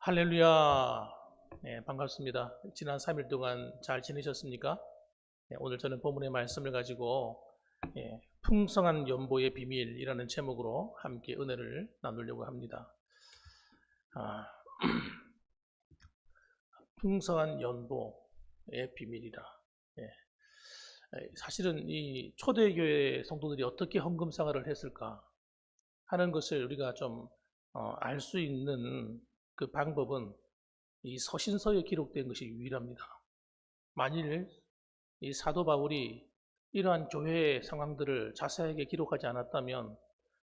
할렐루야. 네, 반갑습니다. 지난 3일 동안 잘 지내셨습니까? 네, 오늘 저는 본문의 말씀을 가지고 풍성한 연보의 비밀이라는 제목으로 함께 은혜를 나누려고 합니다. 풍성한 연보의 비밀이라. 예, 사실은 이 초대교회 성도들이 어떻게 헌금 생활을 했을까 하는 것을 우리가 좀 알 수 있는 그 방법은 이 서신서에 기록된 것이 유일합니다. 만일 이 사도 바울이 이러한 교회의 상황들을 자세하게 기록하지 않았다면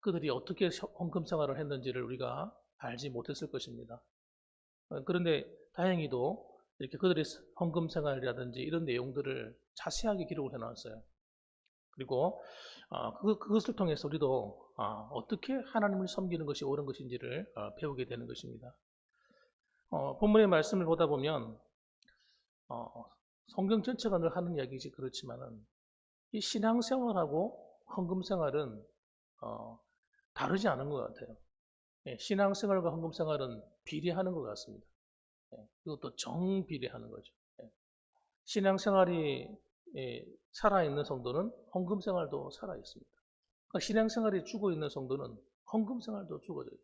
그들이 어떻게 헌금 생활을 했는지를 우리가 알지 못했을 것입니다. 그런데 다행히도 이렇게 그들의 헌금 생활이라든지 이런 내용들을 자세하게 기록을 해놨어요. 그리고 그것을 통해서 우리도 어떻게 하나님을 섬기는 것이 옳은 것인지를 배우게 되는 것입니다. 본문의 말씀을 보다 보면 성경 전체가 늘 하는 이야기지 그렇지만은 이 신앙생활하고 헌금생활은 다르지 않은 것 같아요. 신앙생활과 헌금생활은 비례하는 것 같습니다. 이것도 정비례하는 거죠. 신앙생활이 살아있는 성도는 헌금생활도 살아있습니다. 그러니까 신앙생활이 죽어있는 성도는 헌금생활도 죽어져요.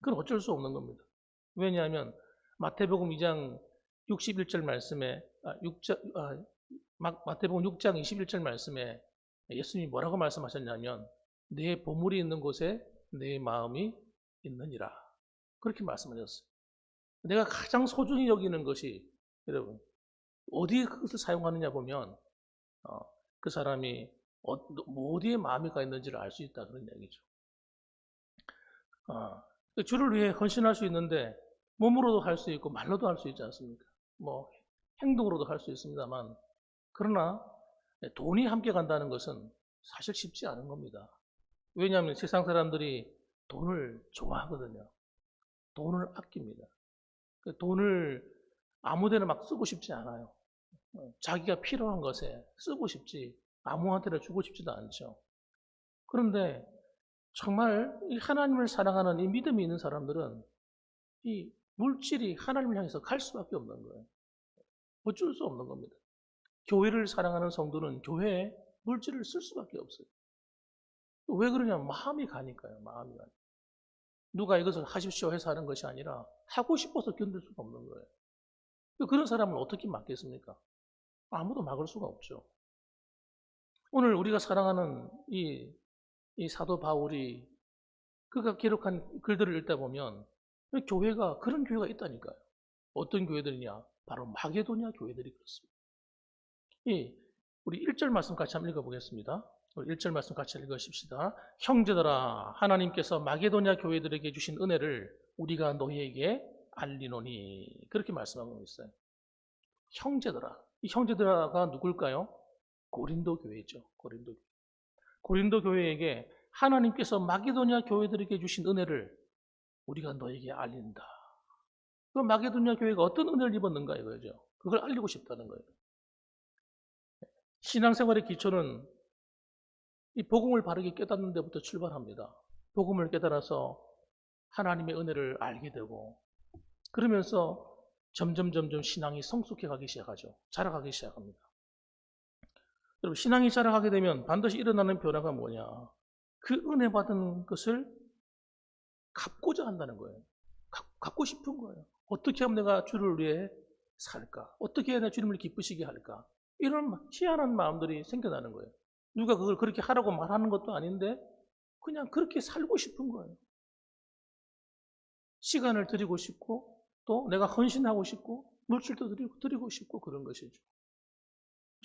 그건 어쩔 수 없는 겁니다. 왜냐하면 마태복음 2장 61절 말씀에 마태복음 6장 21절 말씀에 예수님이 뭐라고 말씀하셨냐면 내 보물이 있는 곳에 내 마음이 있느니라. 그렇게 말씀하셨어요. 내가 가장 소중히 여기는 것이 여러분 어디에 그것을 사용하느냐 보면 그 사람이 어디에 마음이 가 있는지를 알 수 있다 그런 얘기죠. 주를 위해 헌신할 수 있는데 몸으로도 할 수 있고 말로도 할 수 있지 않습니까? 뭐 행동으로도 할 수 있습니다만 그러나 돈이 함께 간다는 것은 사실 쉽지 않은 겁니다. 왜냐하면 세상 사람들이 돈을 좋아하거든요. 돈을 아낍니다. 돈을 아무데나 막 쓰고 싶지 않아요. 자기가 필요한 것에 쓰고 싶지 아무한테나 주고 싶지도 않죠. 그런데 정말 이 하나님을 사랑하는 이 믿음이 있는 사람들은 이 물질이 하나님을 향해서 갈 수밖에 없는 거예요. 어쩔 수 없는 겁니다. 교회를 사랑하는 성도는 교회에 물질을 쓸 수밖에 없어요. 왜 그러냐면 마음이 가니까요. 마음이 가니까. 누가 이것을 하십시오 해서 하는 것이 아니라 하고 싶어서 견딜 수가 없는 거예요. 그런 사람을 어떻게 막겠습니까? 아무도 막을 수가 없죠. 오늘 우리가 사랑하는 이 사도 바울이 그가 기록한 글들을 읽다 보면 교회가 그런 교회가 있다니까요. 어떤 교회들이냐? 바로 마게도냐 교회들이 그렇습니다. 우리 1절 말씀 같이 한번 읽어보겠습니다. 우리 1절 말씀 같이 읽으십시다. 형제들아 하나님께서 마게도냐 교회들에게 주신 은혜를 우리가 너희에게 알리노니 그렇게 말씀하고 있어요. 형제들아. 이 형제들아가 누굴까요? 고린도 교회죠. 고린도 교회. 고린도 교회에게 하나님께서 마게도냐 교회들에게 주신 은혜를 우리가 너에게 알린다. 그럼 마게도냐 교회가 어떤 은혜를 입었는가 이거죠. 그걸 알리고 싶다는 거예요. 신앙생활의 기초는 이 복음을 바르게 깨닫는 데부터 출발합니다. 복음을 깨달아서 하나님의 은혜를 알게 되고 그러면서 점점 신앙이 성숙해 가기 시작하죠. 자라가기 시작합니다. 여러분 신앙이 자라가게 되면 반드시 일어나는 변화가 뭐냐? 그 은혜 받은 것을 갚고자 한다는 거예요. 갖고 싶은 거예요. 어떻게 하면 내가 주를 위해 살까? 어떻게 해야 내 주님을 기쁘시게 할까? 이런 희한한 마음들이 생겨나는 거예요. 누가 그걸 그렇게 하라고 말하는 것도 아닌데 그냥 그렇게 살고 싶은 거예요. 시간을 드리고 싶고 또 내가 헌신하고 싶고 물질도 드리고 싶고 그런 것이죠.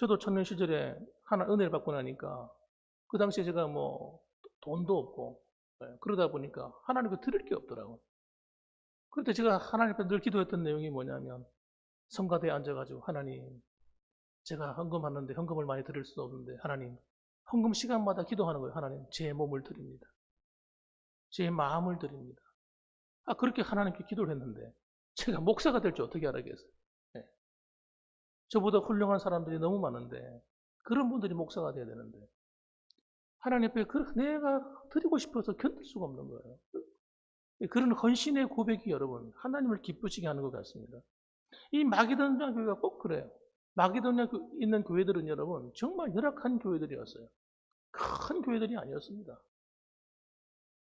저도 청년 시절에 하나 은혜를 받고 나니까 그 당시에 제가 뭐 돈도 없고 그러다 보니까 하나님께 드릴 게 없더라고요. 그럴 때 제가 하나님 앞에 늘 기도했던 내용이 뭐냐면 성가대에 앉아가지고 하나님 제가 헌금하는데 헌금을 많이 드릴 수 없는데 하나님 헌금 시간마다 기도하는 거예요. 하나님 제 몸을 드립니다. 제 마음을 드립니다. 그렇게 하나님께 기도를 했는데 제가 목사가 될 줄 어떻게 알았겠어요. 네. 저보다 훌륭한 사람들이 너무 많은데 그런 분들이 목사가 돼야 되는데 하나님 앞에 내가 드리고 싶어서 견딜 수가 없는 거예요. 그런 헌신의 고백이 여러분 하나님을 기쁘시게 하는 것 같습니다. 이 마게도냐 교회가 꼭 그래요. 마게도냐 있는 교회들은 여러분 정말 열악한 교회들이었어요. 큰 교회들이 아니었습니다.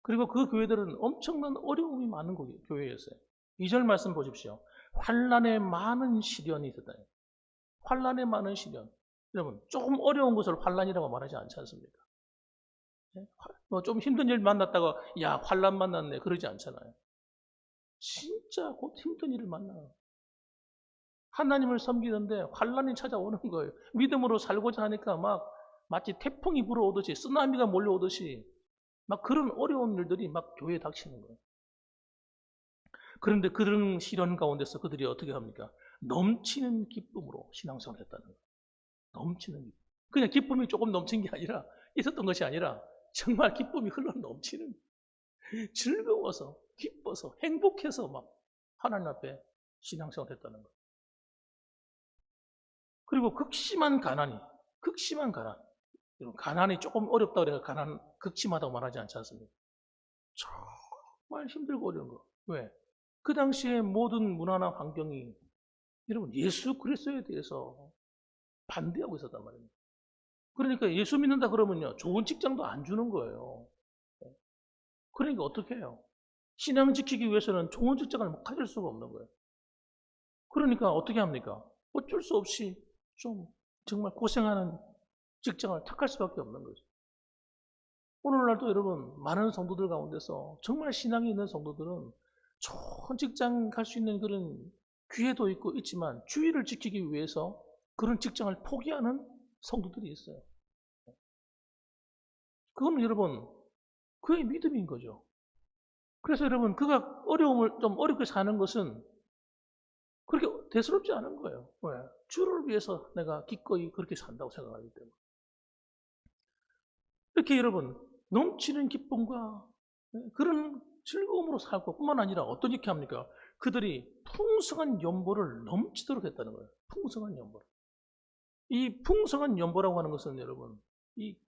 그리고 그 교회들은 엄청난 어려움이 많은 교회였어요. 2절 말씀 보십시오. 환난에 많은 시련이 있었다. 환난에 많은 시련. 여러분 조금 어려운 것을 환난이라고 말하지 않지 않습니까? 좀 힘든 일 만났다가 야 환난 만났네 그러지 않잖아요. 진짜 곧 힘든 일을 만나요. 하나님을 섬기는데 환난이 찾아오는 거예요. 믿음으로 살고자 하니까 막 마치 태풍이 불어오듯이 쓰나미가 몰려오듯이 막 그런 어려운 일들이 막 교회에 닥치는 거예요. 그런데 그런 시련 가운데서 그들이 어떻게 합니까? 넘치는 기쁨으로 신앙생활을 했다는 거예요. 넘치는 기쁨. 그냥 기쁨이 조금 넘친 게 아니라 있었던 것이 아니라 정말 기쁨이 흘러 넘치는 즐거워서 기뻐서 행복해서 막 하나님 앞에 신앙생활을 했다는 거예요. 그리고 극심한 가난. 가난이 조금 어렵다고 그래서 극심하다고 말하지 않지 않습니까? 정말 힘들고 어려운 거. 왜? 그 당시에 모든 문화나 환경이 여러분 예수 그리스도에 대해서 반대하고 있었단 말입니다. 그러니까 예수 믿는다 그러면요 좋은 직장도 안 주는 거예요. 그러니까 어떻게 해요? 신앙 지키기 위해서는 좋은 직장을 가질 수가 없는 거예요. 그러니까 어떻게 합니까? 어쩔 수 없이 좀 정말 고생하는 직장을 택할 수밖에 없는 거죠. 오늘날도 여러분 많은 성도들 가운데서 정말 신앙이 있는 성도들은 좋은 직장 갈 수 있는 그런 기회도 있지만 주의를 지키기 위해서 그런 직장을 포기하는 성도들이 있어요. 그건 여러분 그의 믿음인 거죠. 그래서 여러분 그가 어려움을 좀 어렵게 사는 것은 그렇게 대수롭지 않은 거예요. 왜? 주를 위해서 내가 기꺼이 그렇게 산다고 생각하기 때문에. 이렇게 여러분 넘치는 기쁨과 그런 즐거움으로 살고 뿐만 아니라 어떤 이렇게 합니까? 그들이 풍성한 연보를 넘치도록 했다는 거예요. 풍성한 연보. 이 풍성한 연보라고 하는 것은 여러분 이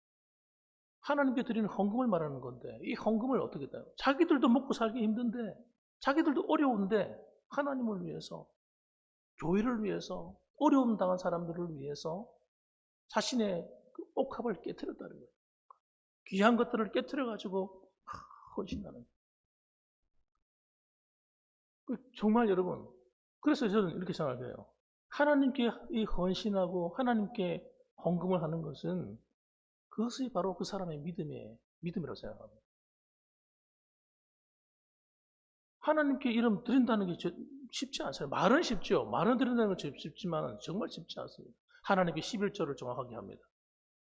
하나님께 드리는 헌금을 말하는 건데 이 헌금을 어떻게 해요? 자기들도 먹고 살기 힘든데 자기들도 어려운데 하나님을 위해서 교회를 위해서 어려움 당한 사람들을 위해서 자신의 그 옥합을 깨트렸다는 거예요. 귀한 것들을 깨트려가지고 헌신하는 거예요. 정말 여러분 그래서 저는 이렇게 생각해요. 하나님께 이 헌신하고 하나님께 헌금을 하는 것은 그것이 바로 그 사람의 믿음이라고 생각합니다. 하나님께 이름 드린다는 게 쉽지 않잖아요. 말은 쉽죠. 말은 드린다는 건 쉽지만 정말 쉽지 않습니다. 하나님께 11조를 정확하게 합니다.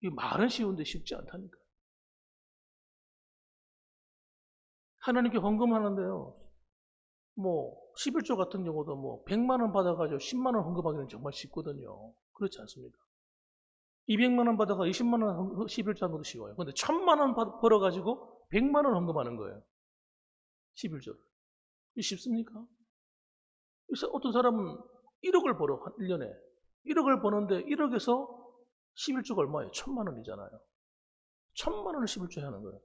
이 말은 쉬운데 쉽지 않다니까. 하나님께 헌금하는데요. 뭐 11조 같은 경우도 뭐 100만 원 받아가지고 10만 원 헌금하기는 정말 쉽거든요. 그렇지 않습니까? 200만 원 받아가 20만 원 11조 하는 것도 쉬워요. 그런데 1000만 원 벌어가지고 100만 원 헌금하는 거예요. 11조를. 이게 쉽습니까? 그래서 어떤 사람은 1억을 벌어, 1년에. 1억을 버는데 1억에서 11조가 얼마예요? 1000만 원이잖아요. 1000만 원을 11조에 하는 거예요.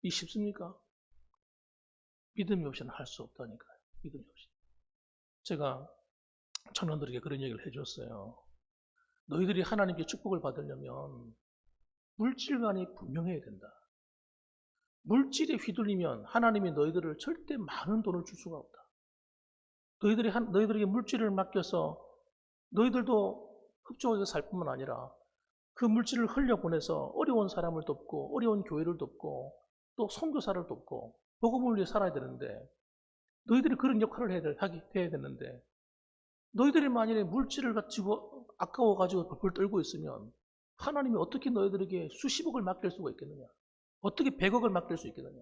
이 쉽습니까? 믿음이 없이는 할 수 없다니까요. 믿음이 없이. 제가 청년들에게 그런 얘기를 해줬어요. 너희들이 하나님께 축복을 받으려면 물질관이 분명해야 된다. 물질에 휘둘리면 하나님이 너희들을 절대 많은 돈을 줄 수가 없다. 너희들에게 물질을 맡겨서 너희들도 흡족하게 살 뿐만 아니라 그 물질을 흘려보내서 어려운 사람을 돕고 어려운 교회를 돕고 또 선교사를 돕고 복음을 위해 살아야 되는데 너희들이 그런 역할을 해야 되는데 너희들이 만약에 물질을 가지고 아까워가지고 벌벌 떨고 있으면 하나님이 어떻게 너희들에게 수십억을 맡길 수가 있겠느냐? 어떻게 100억을 맡길 수 있겠느냐?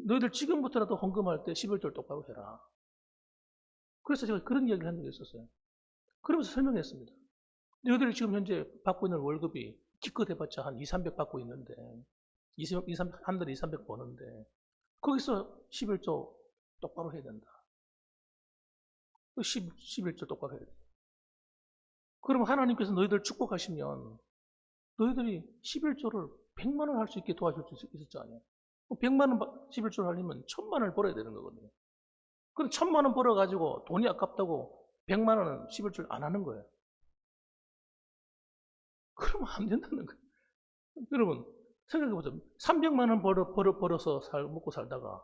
너희들 지금부터라도 헌금할 때 11조를 똑바로 해라. 그래서 제가 그런 이야기를 한 적이 있었어요. 그러면서 설명했습니다. 너희들이 지금 현재 받고 있는 월급이 기껏 해봤자 한 2, 300 받고 있는데 한 달에 2, 300 버는데 거기서 11조 똑바로 해야 된다. 11조 똑바로 해야 된다. 그럼 하나님께서 너희들 축복하시면 너희들이 11조를 100만 원 할 수 있게 도와줄 수 있을 거 아니에요. 100만 원 11조를 하려면 1000만 원을 벌어야 되는 거거든요. 그럼 1000만 원 벌어가지고 돈이 아깝다고 100만 원은 11조를 안 하는 거예요. 그러면 안 된다는 거예요. 여러분, 생각해보세요. 300만 원 벌어서 먹고 살다가,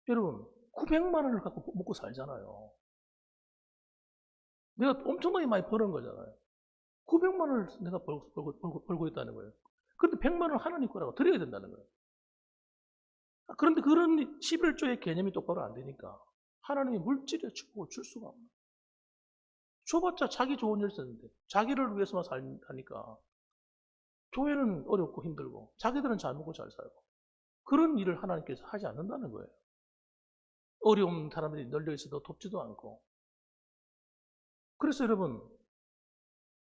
여러분, 900만 원을 갖고 먹고 살잖아요. 내가 엄청나게 많이 버는 거잖아요. 900만 원을 내가 벌고 있다는 거예요. 그런데 100만 원 하나님 거라고 드려야 된다는 거예요. 그런데 그런 11조의 개념이 똑바로 안 되니까 하나님이 물질의 축복을 줄 수가 없는 거예요. 줘봤자 자기 좋은 일 쓰는데 자기를 위해서만 사니까 교회는 어렵고 힘들고 자기들은 잘 먹고 잘 살고 그런 일을 하나님께서 하지 않는다는 거예요. 어려운 사람들이 널려 있어도 돕지도 않고. 그래서 여러분,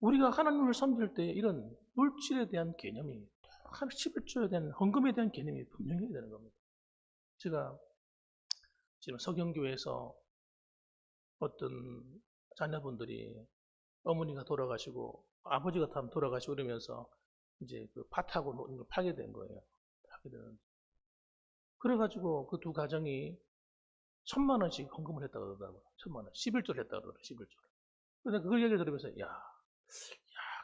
우리가 하나님을 섬길 때 이런 물질에 대한 개념이 11조에 대한 헌금에 대한 개념이 분명해야 되는 겁니다. 제가 지금 서경교회에서 어떤 자녀분들이 어머니가 돌아가시고 아버지가 돌아가시고 그러면서 이제 그 밭하고 노는 걸 팔게 된 거예요. 팔게 되는. 그래가지고 그 두 가정이 1000만 원씩 헌금을 했다고 그러더라고요. 1000만 원. 11조를 했다고 그러더라고요. 11조를. 근데 그 얘기를 들으면서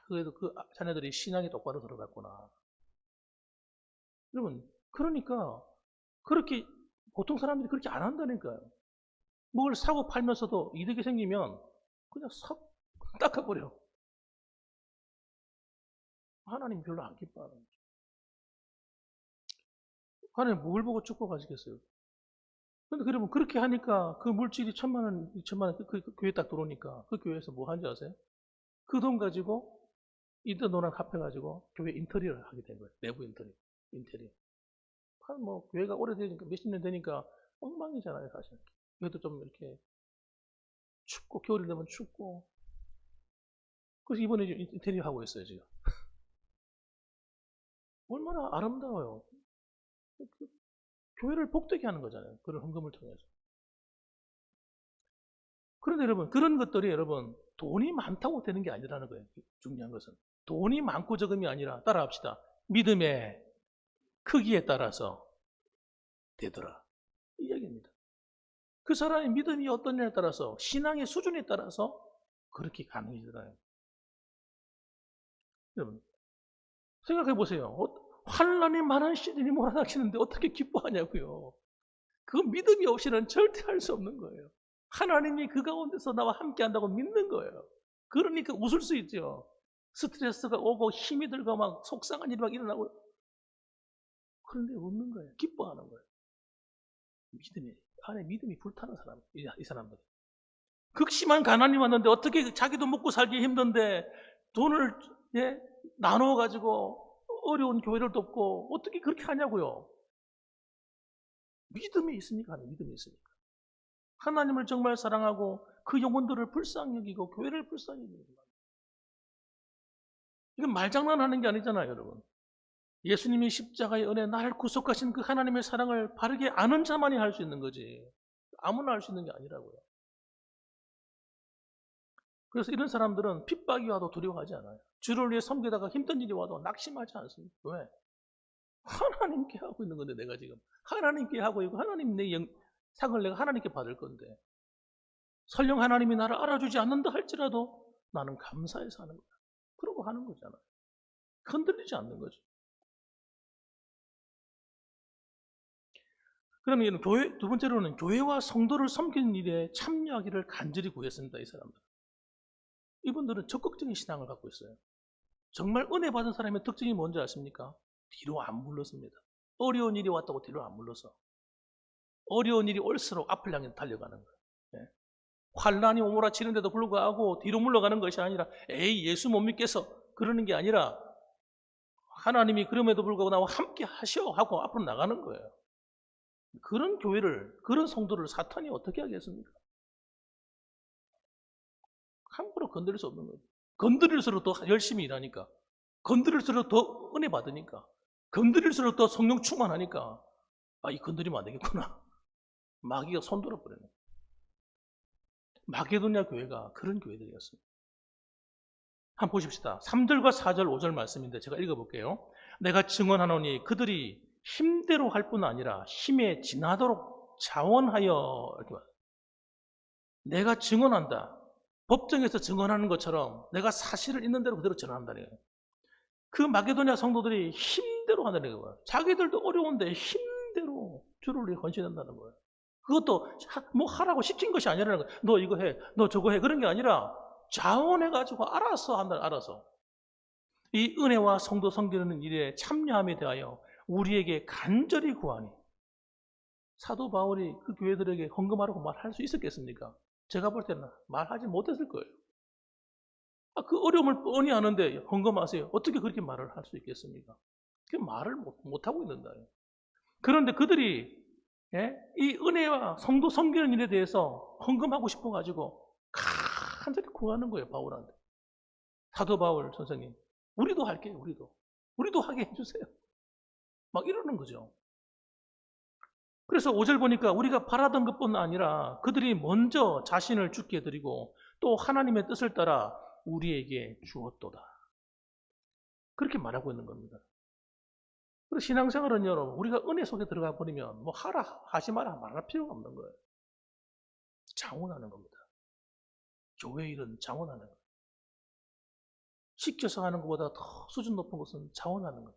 그래도 그 자녀들이 신앙이 똑바로 들어갔구나. 여러분, 그러니까 그렇게 보통 사람들이 그렇게 안 한다니까요. 뭘 사고 팔면서도 이득이 생기면 그냥 싹 닦아버려. 하나님 별로 안 기뻐하는 거죠. 하나님 뭘 보고 축복하시겠어요? 근데 여러분 그렇게 하니까 그 물질이 1000만 원, 2000만 원 그 교회 딱 들어오니까 그 교회에서 뭐 하는지 아세요? 그 돈 가지고 인터넷랑 합해가지고 교회 인테리어를 하게 된 거예요. 내부 인테리어. 뭐 교회가 오래되니까 몇십 년 되니까 엉망이잖아요, 사실. 교회도 좀 이렇게 춥고 겨울이 되면 춥고. 그래서 이번에 인테리어 하고 있어요, 지금. 얼마나 아름다워요. 교회를 복되게 하는 거잖아요. 그런 헌금을 통해서. 그런데 여러분, 그런 것들이 여러분, 돈이 많다고 되는 게 아니라는 거예요. 중요한 것은. 돈이 많고 적음이 아니라, 따라합시다. 믿음의 크기에 따라서 되더라. 이 얘기입니다. 그 사람의 믿음이 어떠냐에 따라서, 신앙의 수준에 따라서 그렇게 가능해지더라요. 여러분, 생각해 보세요. 환란이 많은 시즌이 몰아닥치는데 어떻게 기뻐하냐고요. 그 믿음이 없이는 절대 할 수 없는 거예요. 하나님이 그 가운데서 나와 함께 한다고 믿는 거예요. 그러니까 웃을 수 있죠. 스트레스가 오고 힘이 들고 막 속상한 일이 막 일어나고. 그런데 웃는 거예요. 기뻐하는 거예요. 안에 믿음이 불타는 사람, 이 사람들. 극심한 가난이 왔는데 어떻게 자기도 먹고 살기 힘든데 돈을 나눠가지고 어려운 교회를 돕고 어떻게 그렇게 하냐고요. 믿음이 있으니까 하는 믿음이 있으니까. 하나님을 정말 사랑하고 그 영혼들을 불쌍히 여기고 교회를 불쌍히 여기고. 이건 말장난하는 게 아니잖아요, 여러분. 예수님이 십자가의 은혜, 나를 구속하신 그 하나님의 사랑을 바르게 아는 자만이 할 수 있는 거지. 아무나 할 수 있는 게 아니라고요. 그래서 이런 사람들은 핍박이 와도 두려워하지 않아요. 주를 위해 섬기다가 힘든 일이 와도 낙심하지 않습니다. 왜? 하나님께 하고 있는 건데 내가 지금 하나님께 하고 있고 하나님 내 상을 내가 하나님께 받을 건데 설령 하나님이 나를 알아주지 않는다 할지라도 나는 감사해서 하는 거야. 그러고 하는 거잖아요. 흔들리지 않는 거죠. 그러면 두 번째로는 교회와 성도를 섬기는 일에 참여하기를 간절히 구했습니다. 이 사람들. 이분들은 적극적인 신앙을 갖고 있어요. 정말 은혜 받은 사람의 특징이 뭔지 아십니까? 뒤로 안 물러섭니다. 어려운 일이 왔다고 뒤로 안 물러서. 어려운 일이 올수록 앞을 향해 달려가는 거예요. 네. 환란이 오몰아치는데도 불구하고 뒤로 물러가는 것이 아니라 에이 예수 못 믿겠어 그러는 게 아니라 하나님이 그럼에도 불구하고 나와 함께 하시오 하고 앞으로 나가는 거예요. 그런 교회를, 그런 성도를 사탄이 어떻게 하겠습니까? 함부로 건드릴 수 없는 거예요. 건드릴수록 더 열심히 일하니까, 건드릴수록 더 은혜 받으니까, 건드릴수록 더 성령 충만하니까 이 건드리면 안 되겠구나. 마귀가 손들어 버리는 거예요. 마게도냐 교회가 그런 교회들이었습니다. 한번 보십시다. 3절과 4절, 5절 말씀인데 제가 읽어볼게요. 내가 증언하노니 그들이 힘대로 할 뿐 아니라 힘에 지나도록 자원하여 이렇게 말해요. 내가 증언한다. 법정에서 증언하는 것처럼 내가 사실을 있는 대로 그대로 전한다는 거예요. 그 마게도냐 성도들이 힘대로 한다는 거예요. 자기들도 어려운데 힘대로 주를 헌신한다는 거예요. 그것도 뭐 하라고 시킨 것이 아니라는 거예요. 너 이거 해, 너 저거 해. 그런 게 아니라 자원해가지고 알아서 한다, 알아서. 이 은혜와 성도 섬기는 일에 참여함에 대하여 우리에게 간절히 구하니, 사도 바울이 그 교회들에게 헌금하라고 말할 수 있었겠습니까? 제가 볼 때는 말하지 못했을 거예요. 그 어려움을 뻔히 아는데 헌금하세요. 어떻게 그렇게 말을 할 수 있겠습니까? 그 말을 못하고 있는다. 그런데 그들이 이 은혜와 성도 섬기는 일에 대해서 헌금하고 싶어가지고 간절히 구하는 거예요, 바울한테. 사도 바울 선생님, 우리도 할게요, 우리도 하게 해주세요. 막 이러는 거죠. 그래서 5절 보니까 우리가 바라던 것뿐 아니라 그들이 먼저 자신을 주께 드리고 또 하나님의 뜻을 따라 우리에게 주었도다. 그렇게 말하고 있는 겁니다. 그래서 신앙생활은 여러분, 우리가 은혜 속에 들어가 버리면 뭐 하라 하지 마라 말할 필요가 없는 거예요. 장원하는 겁니다. 교회 일은 장원하는 거예요. 시켜서 하는 것보다 더 수준 높은 것은 자원하는 거예요.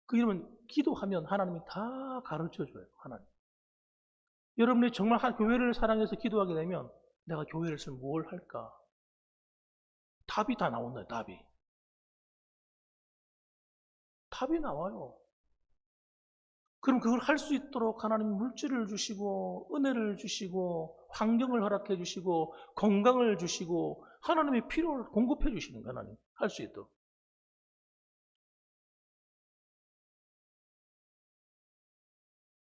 그 이름은 기도하면 하나님이 다 가르쳐줘요. 하나님. 여러분이 정말 교회를 사랑해서 기도하게 되면 내가 교회를 쓰면 뭘 할까? 답이 다 나온다. 답이 나와요. 그럼 그걸 할 수 있도록 하나님 물질을 주시고 은혜를 주시고 환경을 허락해 주시고 건강을 주시고 하나님의 필요를 공급해 주시는 거예요. 하나님 할 수 있도록.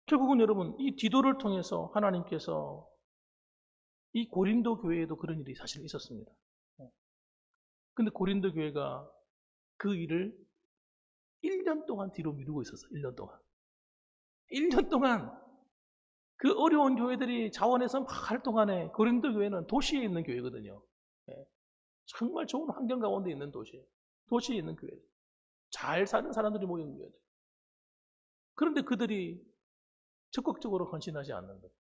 결국은 여러분 이 디도를 통해서 하나님께서 이 고린도 교회에도 그런 일이 사실 있었습니다. 근데 고린도 교회가 그 일을 1년 동안 뒤로 미루고 있었어요. 1년 동안. 1년 동안 그 어려운 교회들이 자원해서 막 할 동안에 고린도 교회는 도시에 있는 교회거든요. 정말 좋은 환경 가운데 있는 도시에 있는 교회. 잘 사는 사람들이 모이는 교회들. 그런데 그들이 적극적으로 헌신하지 않는 거예요.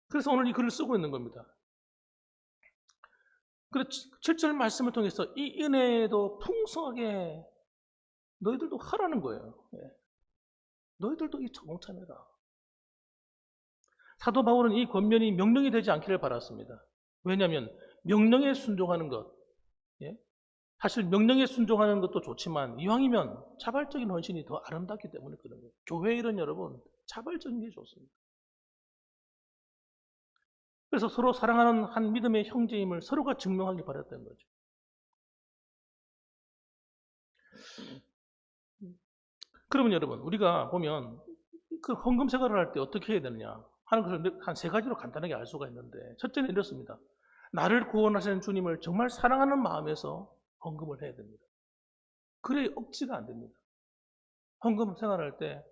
그래서 오늘 이 글을 쓰고 있는 겁니다. 그래서 7절 말씀을 통해서 이 은혜도 풍성하게 너희들도 하라는 거예요. 너희들도 이 자동차내라. 사도 바울은 이 권면이 명령이 되지 않기를 바랐습니다. 왜냐하면 명령에 순종하는 것, 사실 명령에 순종하는 것도 좋지만 이왕이면 자발적인 헌신이 더 아름답기 때문에 그런 거예요. 교회 일은 여러분 자발적인 게 좋습니다. 그래서 서로 사랑하는 한 믿음의 형제임을 서로가 증명하길 바랬던 거죠. 그러면 여러분 우리가 보면 그 헌금 생활을 할 때 어떻게 해야 되느냐 하는 것을 한 3가지로 간단하게 알 수가 있는데, 첫째는 이렇습니다. 나를 구원하시는 주님을 정말 사랑하는 마음에서 헌금을 해야 됩니다. 그래 억지가 안 됩니다. 헌금 생활할 때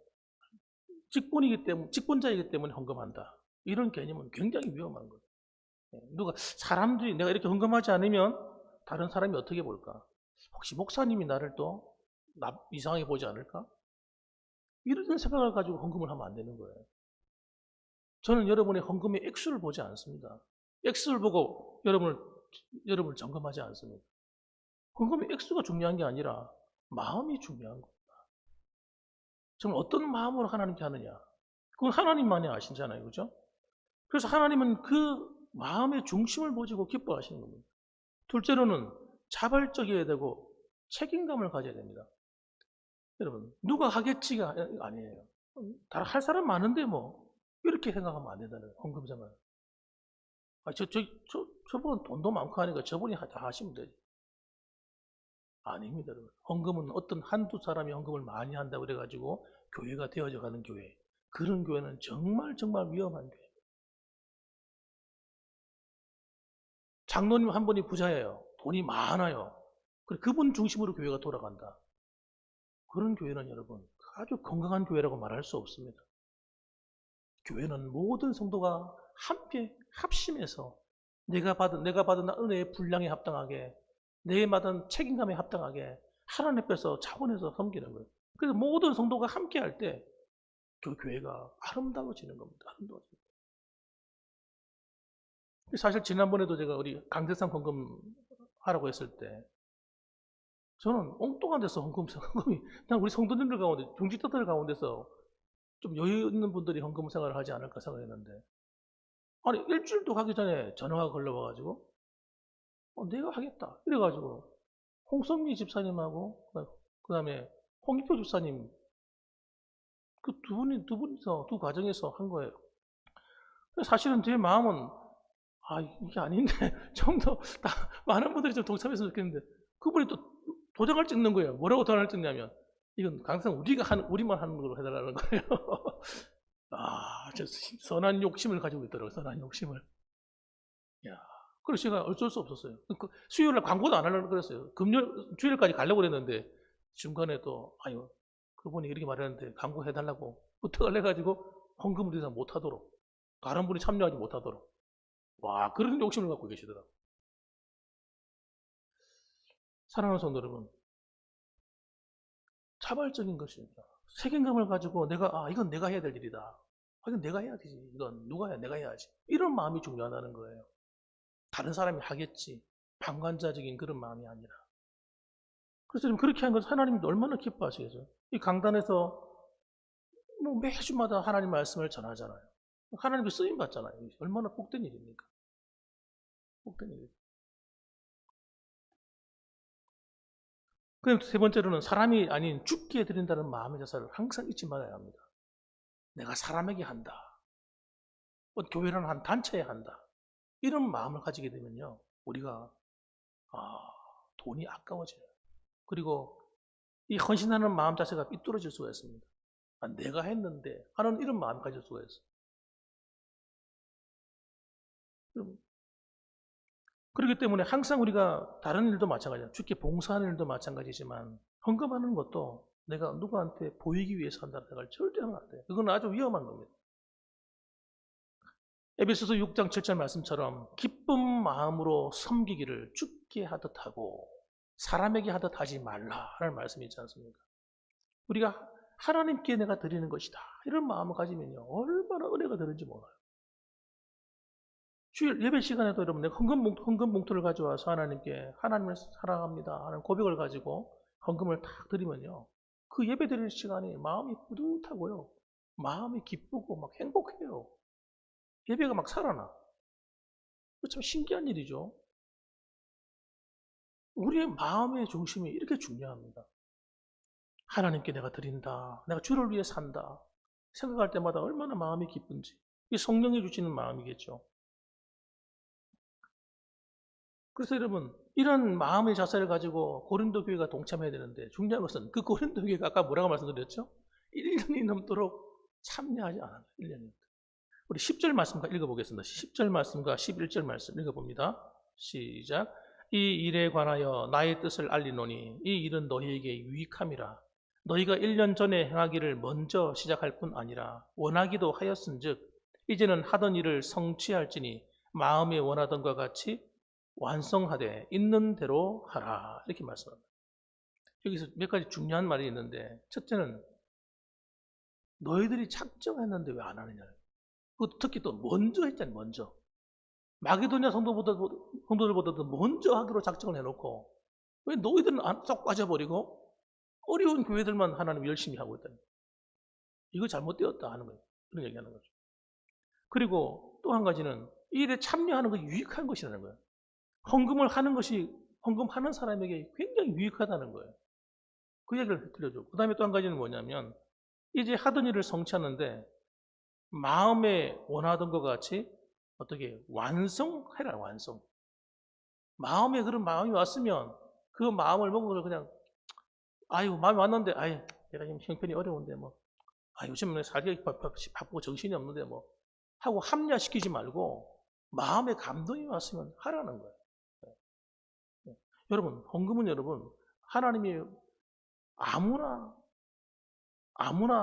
직분자이기 때문에 헌금한다. 이런 개념은 굉장히 위험한 거예요. 사람들이 내가 이렇게 헌금하지 않으면 다른 사람이 어떻게 볼까? 혹시 목사님이 나를 또 이상하게 보지 않을까? 이런 생각을 가지고 헌금을 하면 안 되는 거예요. 저는 여러분의 헌금의 액수를 보지 않습니다. 액수를 보고 여러분을 점검하지 않습니다. 헌금의 액수가 중요한 게 아니라 마음이 중요한 겁니다. 정말 어떤 마음으로 하나님께 하느냐. 그건 하나님만이 아시잖아요. 그죠? 그래서 하나님은 그 마음의 중심을 보시고 기뻐하시는 겁니다. 둘째로는 자발적이어야 되고 책임감을 가져야 됩니다. 여러분, 누가 하겠지가 아니에요. 다 할 사람 많은데 뭐 이렇게 생각하면 안 된다는 거예요. 헌금 생활. 저분 돈도 많고 하니까 저분이 다 하시면 되지. 아닙니다, 여러분. 헌금은 어떤 한두 사람이 헌금을 많이 한다고 그래가지고 교회가 되어져 가는 교회. 그런 교회는 정말 정말 위험한 교회. 장로님 한 분이 부자예요. 돈이 많아요. 그분 중심으로 교회가 돌아간다. 그런 교회는 여러분 아주 건강한 교회라고 말할 수 없습니다. 교회는 모든 성도가 함께 합심해서 내가 받은 은혜의 분량에 합당하게, 내가 받은 책임감에 합당하게 하나님 앞에서 차원에서 섬기는 거예요. 그래서 모든 성도가 함께 할 때 교회가 아름다워지는 겁니다. 아름다워지는 거예요. 사실 지난번에도 제가 우리 강대상 헌금 하라고 했을 때 저는 엉뚱한 데서 헌금이 그냥 우리 성도님들 가운데 중직자들 가운데서 좀 여유 있는 분들이 헌금 생활을 하지 않을까 생각했는데 아니 일주일도 가기 전에 전화가 걸려와가지고 내가 하겠다 이래가지고 홍성미 집사님하고 그 다음에 홍익표 집사님 그 두 분이서 두 가정에서 한 거예요. 사실은 제 마음은 이게 아닌데 좀 더 많은 분들이 좀 동참했으면 좋겠는데 그분이 또 도장을 찍는 거예요. 뭐라고 도장을 찍냐면 이건 항상 우리만 하는 걸로 해달라는 거예요. 저 선한 욕심을 가지고 있더라고요. 선한 욕심을. 야, 그래서 제가 어쩔 수 없었어요. 수요일날 광고도 안 하려고 그랬어요. 주일까지 가려고 그랬는데 중간에 또 그분이 이렇게 말했는데 광고해달라고 부탁을 해가지고 헌금을 더 이상 못하도록 다른 분이 참여하지 못하도록 그런 욕심을 갖고 계시더라고요. 사랑하는 성도 여러분, 자발적인 것입니다. 책임감을 가지고 이건 내가 해야 될 일이다. 이건 내가 해야 되지. 이건 누가 해야 내가 해야지. 이런 마음이 중요하다는 거예요. 다른 사람이 하겠지. 방관자적인 그런 마음이 아니라. 그래서 지금 그렇게 한 것을 하나님이 얼마나 기뻐하시겠어요. 이 강단에서 매주마다 하나님 말씀을 전하잖아요. 하나님께 쓰임 받잖아요. 얼마나 복된 일입니까? 복된 일이죠. 그럼 세 번째로는 사람이 아닌 주께 드린다는 마음의 자세를 항상 잊지 말아야 합니다. 내가 사람에게 한다. 교회라는 한 단체에 한다. 이런 마음을 가지게 되면요. 우리가 돈이 아까워져요. 그리고 이 헌신하는 마음 자체가 삐뚤어질 수가 있습니다. 내가 했는데 하는 이런 마음 가질 수가 있어요. 그렇기 때문에 항상 우리가 다른 일도 마찬가지예요. 주께 봉사하는 일도 마찬가지지만 헌금하는 것도 내가 누구한테 보이기 위해서 한다는 생각을 절대 하면 안 돼요. 그건 아주 위험한 겁니다. 에베소서 6장 7절 말씀처럼 기쁜 마음으로 섬기기를 주께 하듯 하고 사람에게 하듯 하지 말라라는 말씀이 있지 않습니까? 우리가 하나님께 내가 드리는 것이다. 이런 마음을 가지면요. 얼마나 은혜가 되는지 몰라요. 주일 예배 시간에도 여러분 내가 헌금 봉투를 가져와서 하나님께 하나님을 사랑합니다 하는 고백을 가지고 헌금을 탁 드리면요. 그 예배 드리는 시간이 마음이 뿌듯하고요. 마음이 기쁘고 막 행복해요. 예배가 막 살아나. 참 신기한 일이죠. 우리의 마음의 중심이 이렇게 중요합니다. 하나님께 내가 드린다. 내가 주를 위해 산다. 생각할 때마다 얼마나 마음이 기쁜지. 이게 성령이 주시는 마음이겠죠. 그래서 여러분 이런 마음의 자세를 가지고 고린도 교회가 동참해야 되는데 중요한 것은 그 고린도 교회가 아까 뭐라고 말씀드렸죠? 1년이 넘도록 참여하지 않아요. 1년이. 우리 10절 말씀 읽어보겠습니다. 10절 말씀과 11절 말씀 읽어봅니다. 시작. 이 일에 관하여 나의 뜻을 알리노니 이 일은 너희에게 유익함이라. 너희가 1년 전에 행하기를 먼저 시작할 뿐 아니라 원하기도 하였은즉 이제는 하던 일을 성취할지니 마음에 원하던 것과 같이 완성하되 있는 대로 하라. 이렇게 말씀합니다. 여기서 몇 가지 중요한 말이 있는데 첫째는 너희들이 작정했는데 왜 안 하느냐. 특히 또 먼저 했잖아요. 먼저. 마게도냐 성도들보다도 먼저 하기로 작정을 해놓고 왜 너희들은 쏙 빠져버리고 어려운 교회들만 하나님 열심히 하고 있다는 거예요. 이거 잘못되었다 하는 거예요. 그런 얘기하는 거죠. 그리고 또 한 가지는 이 일에 참여하는 것이 유익한 것이라는 거예요. 헌금을 하는 것이 헌금하는 사람에게 굉장히 유익하다는 거예요. 그 얘기를 들려주고 그 다음에 또 한 가지는 뭐냐면 이제 하던 일을 성취하는데 마음에 원하던 것 같이 어떻게 완성해라. 완성. 마음에 그런 마음이 왔으면 그 마음을 먹고 그냥 마음이 왔는데 내가 지금 형편이 어려운데 요즘에 살기 바쁘고 정신이 없는데 하고 합리화시키지 말고 마음에 감동이 왔으면 하라는 거예요. 여러분 헌금은 여러분 하나님이 아무나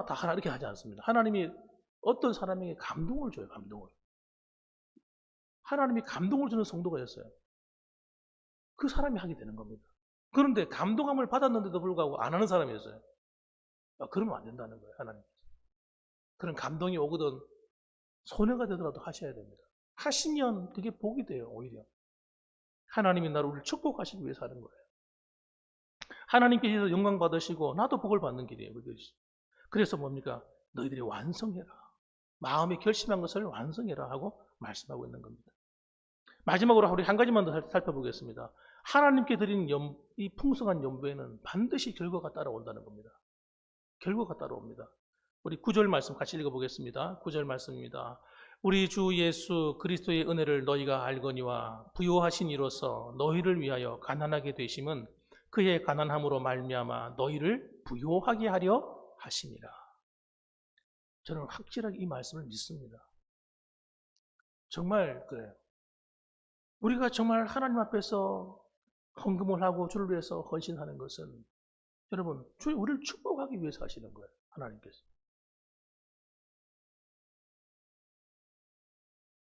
다 하나 이렇게 하지 않습니다. 하나님이 어떤 사람에게 감동을 줘요. 감동을. 하나님이 감동을 주는 성도가 있어요. 그 사람이 하게 되는 겁니다. 그런데 감동함을 받았는데도 불구하고 안 하는 사람이었어요. 그러면 안 된다는 거예요, 하나님. 그런 감동이 오거든 소녀가 되더라도 하셔야 됩니다. 하시면 그게 복이 돼요, 오히려. 하나님이 나를 우리를 축복하시기 위해서 하는 거예요. 하나님께서 영광 받으시고 나도 복을 받는 길이에요. 그래서 뭡니까? 너희들이 완성해라. 마음에 결심한 것을 완성해라 하고 말씀하고 있는 겁니다. 마지막으로 우리 한 가지만 더 살펴보겠습니다. 하나님께 드린 이 풍성한 연부에는 반드시 결과가 따라온다는 겁니다. 결과가 따라옵니다. 우리 9절 말씀 같이 읽어보겠습니다. 9절 말씀입니다. 우리 주 예수 그리스도의 은혜를 너희가 알거니와 부요하신 이로써 너희를 위하여 가난하게 되심은 그의 가난함으로 말미암아 너희를 부요하게 하려 하심이라. 저는 확실하게 이 말씀을 믿습니다. 정말 그래요. 우리가 정말 하나님 앞에서 헌금을 하고 주를 위해서 헌신하는 것은 여러분, 주의 우리를 축복하기 위해서 하시는 거예요. 하나님께서.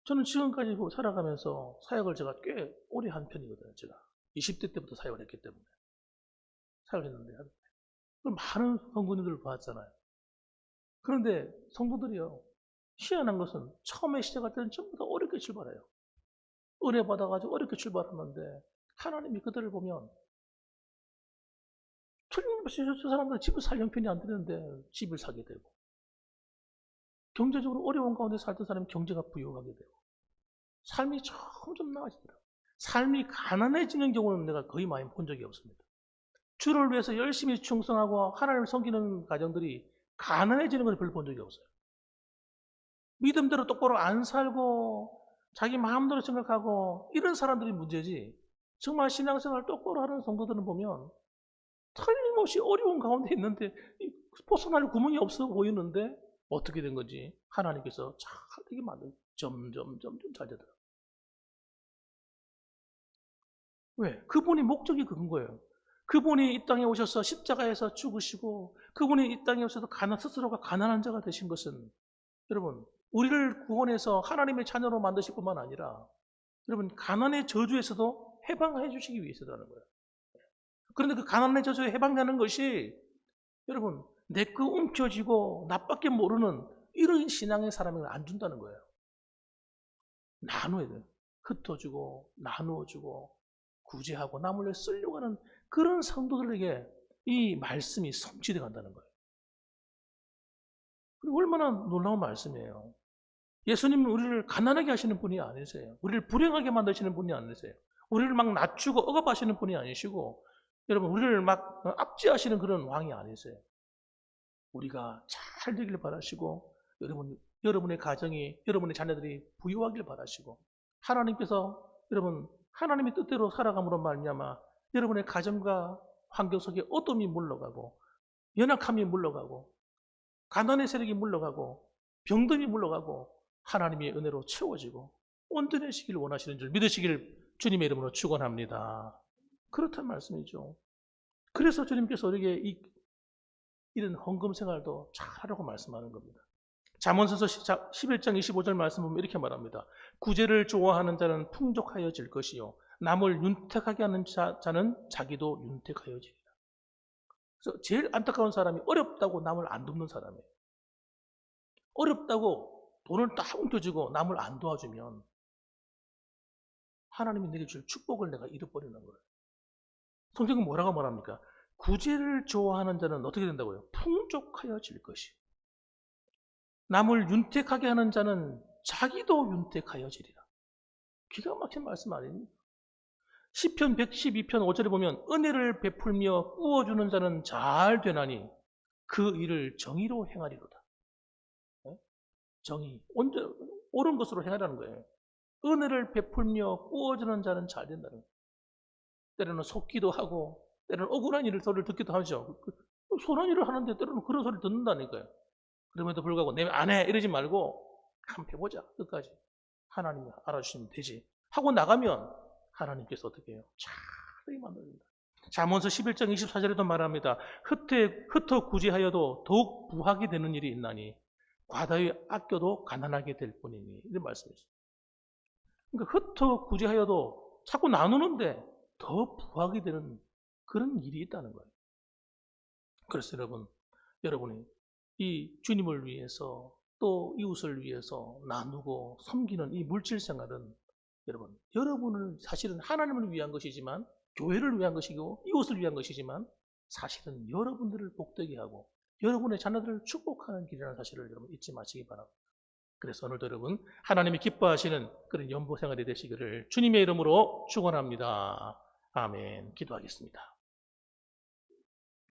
저는 지금까지 살아가면서 사역을 제가 꽤 오래 한 편이거든요. 제가 20대 때부터 사역을 했기 때문에. 사역을 했는데 많은 성도님들을 봤잖아요. 그런데 성도들이요. 희한한 것은 처음에 시작할 때는 전부 다 어렵게 출발해요. 은혜 받아가지고 어렵게 출발하는데 하나님이 그들을 보면 틀림없이 저 사람들은 집을 살 형편이 안 되는데 집을 사게 되고 경제적으로 어려운 가운데 살던 사람이 경제가 부유하게 되고 삶이 점점 나아지더라고요. 삶이 가난해지는 경우는 내가 거의 많이 본 적이 없습니다. 주를 위해서 열심히 충성하고 하나님을 섬기는 가정들이 가난해지는 걸 별로 본 적이 없어요. 믿음대로 똑바로 안 살고 자기 마음대로 생각하고 이런 사람들이 문제지 정말 신앙생활 똑바로 하는 성도들은 보면 틀림없이 어려운 가운데 있는데 벗어날 구멍이 없어 보이는데 어떻게 된 건지 하나님께서 잘 되게 만들고 점점 잘 되더라고요. 왜? 그분이 목적이 그런 거예요. 그분이 이 땅에 오셔서 십자가에서 죽으시고 그분이 이 땅에 오셔서 스스로가 가난한 자가 되신 것은 여러분 우리를 구원해서 하나님의 자녀로 만드실 뿐만 아니라 여러분 가난의 저주에서도 해방해 주시기 위해서라는 거예요. 그런데 그 가난의 저주에 해방되는 것이 여러분 내 거 움켜쥐고 나밖에 모르는 이런 신앙의 사람을 안 준다는 거예요. 나눠야 돼요. 흩어주고 나누어주고 구제하고 남을 위해 쓰려고 하는 그런 성도들에게 이 말씀이 성취돼 간다는 거예요. 그리고 얼마나 놀라운 말씀이에요. 예수님은 우리를 가난하게 하시는 분이 아니세요. 우리를 불행하게 만드시는 분이 아니세요. 우리를 막 낮추고 억압하시는 분이 아니시고 여러분 우리를 막 압제하시는 그런 왕이 아니세요. 우리가 잘 되길 바라시고 여러분의 가정이 여러분의 자녀들이 부유하길 바라시고 하나님께서 여러분 하나님의 뜻대로 살아감으로 말미암아 여러분의 가정과 환경 속에 어둠이 물러가고 연약함이 물러가고 가난의 세력이 물러가고 병듦이 물러가고 하나님의 은혜로 채워지고 온전해지길 원하시는 줄 믿으시길 주님의 이름으로 축원합니다. 그렇단 말씀이죠. 그래서 주님께서 우리에게 이런 헌금 생활도 잘하라고 말씀하는 겁니다. 잠언서서 11장 25절 말씀 보면 이렇게 말합니다. 구제를 좋아하는 자는 풍족하여질 것이요 남을 윤택하게 하는 자는 자기도 윤택하여지리라. 그래서 제일 안타까운 사람이 어렵다고 남을 안 돕는 사람이에요. 어렵다고 돈을 딱 옮겨주고 남을 안 도와주면 하나님이 내게 줄 축복을 내가 잃어버리는 거예요. 성경은 뭐라고 말합니까? 구제를 좋아하는 자는 어떻게 된다고요? 풍족하여질 것이. 남을 윤택하게 하는 자는 자기도 윤택하여지리라. 기가 막힌 말씀 아닙니까? 시편 112편 5절에 보면 은혜를 베풀며 꾸어주는 자는 잘 되나니 그 일을 정의로 행하리로다. 정의, 옳은 것으로 행하라는 거예요. 은혜를 베풀며 꾸어주는 자는 잘 된다는 거예요. 때로는 속기도 하고 때로는 억울한 소리를 듣기도 하죠. 선한 일을 하는데 때로는 그런 소리를 듣는다니까요. 그럼에도 불구하고 내 안 해 이러지 말고 한번 해보자. 끝까지 하나님이 알아주시면 되지 하고 나가면 하나님께서 어떻게 해요? 잘 만듭니다. 잠언서 11장 24절에도 말합니다. 흩어 구제하여도 더욱 부하게 되는 일이 있나니 과다히 아껴도 가난하게 될 뿐이니 이런 말씀이죠. 그러니까 흩어 구제하여도 자꾸 나누는데 더 부하게 되는 그런 일이 있다는 거예요. 그래서 여러분이 이 주님을 위해서 또 이웃을 위해서 나누고 섬기는 이 물질 생활은 여러분을 사실은 하나님을 위한 것이지만, 교회를 위한 것이고 이웃을 위한 것이지만, 사실은 여러분들을 복되게 하고 여러분의 자녀들을 축복하는 길이라는 사실을 여러분 잊지 마시기 바랍니다. 그래서 오늘도 여러분 하나님이 기뻐하시는 그런 연보 생활이 되시기를 주님의 이름으로 축원합니다. 아멘. 기도하겠습니다.